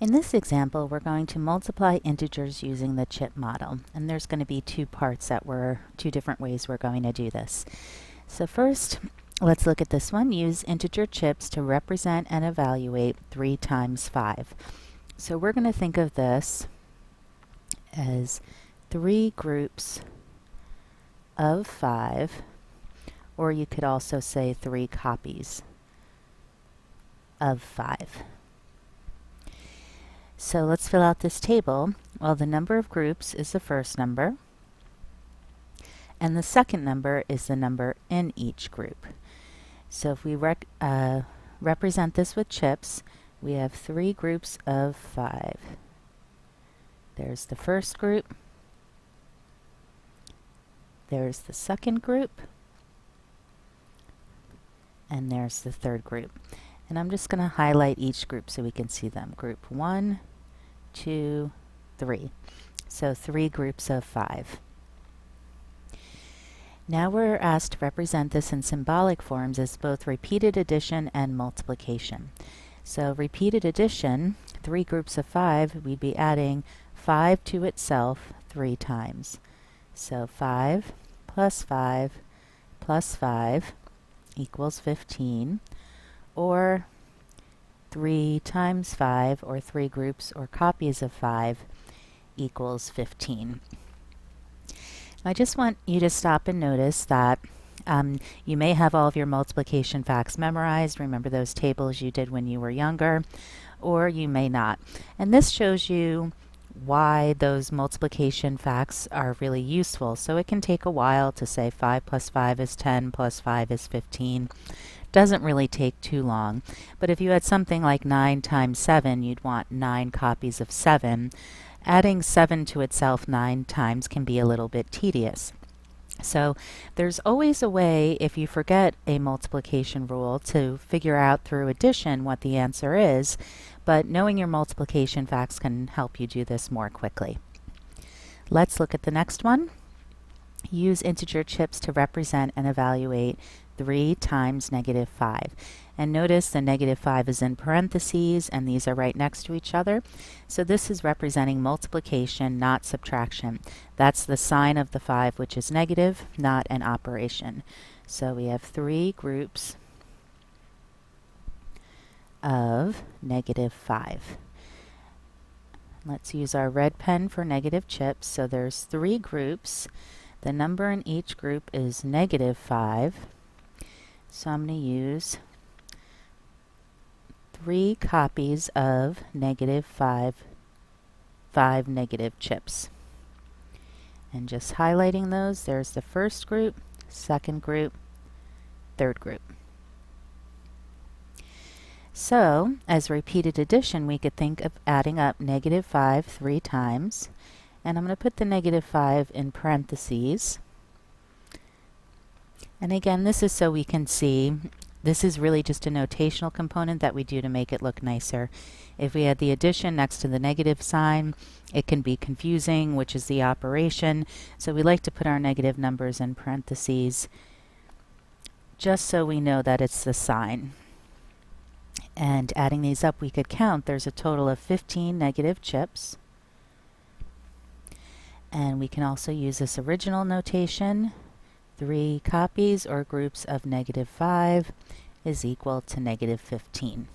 In this example, we're going to multiply integers using the chip model, and there's going to be two different ways we're going to do this. So first, let's look at this one. Use integer chips to represent and evaluate 3 times 5. So we're going to think of this as 3 groups of 5, or you could also say 3 copies of 5. So let's fill out this table. Well, the number of groups is the first number, and the second number is the number in each group. So if we represent this with chips, we have 3 groups of 5. There's the first group, there's the second group, and there's the third group. And I'm just going to highlight each group so we can see them. Group 1, 2, 3. So 3 groups of 5. Now we're asked to represent this in symbolic forms as both repeated addition and multiplication. So repeated addition, 3 groups of 5, we'd be adding 5 to itself 3 times. So 5 plus 5 plus 5 equals 15. Or 3 times 5, or 3 groups or copies of 5, equals 15. I just want you to stop and notice that you may have all of your multiplication facts memorized. Remember those tables you did when you were younger, or you may not. And this shows you why those multiplication facts are really useful. So it can take a while to say 5 plus 5 is 10 plus 5 is 15. Doesn't really take too long. But if you had something like 9 times 7, you'd want 9 copies of 7. Adding 7 to itself 9 times can be a little bit tedious. So there's always a way, if you forget a multiplication rule, to figure out through addition what the answer is, but knowing your multiplication facts can help you do this more quickly. Let's look at the next one. Use integer chips to represent and evaluate 3 times negative 5. And notice the negative 5 is in parentheses, and these are right next to each other. So this is representing multiplication, not subtraction. That's the sign of the 5, which is negative, not an operation. So we have 3 groups of negative 5. Let's use our red pen for negative chips. So there's 3 groups. The number in each group is negative 5. So I'm going to use 3 copies of negative 5 negative chips. And just highlighting those, there's the first group, second group, third group. So, as repeated addition, we could think of adding up negative 5 3 times. And I'm going to put the negative 5 in parentheses. And again, this is so we can see, this is really just a notational component that we do to make it look nicer. If we had the addition next to the negative sign, it can be confusing, which is the operation. So we like to put our negative numbers in parentheses, just so we know that it's the sign. And adding these up, we could count. There's a total of 15 negative chips. And we can also use this original notation. 3 copies or groups of negative 5 is equal to negative 15.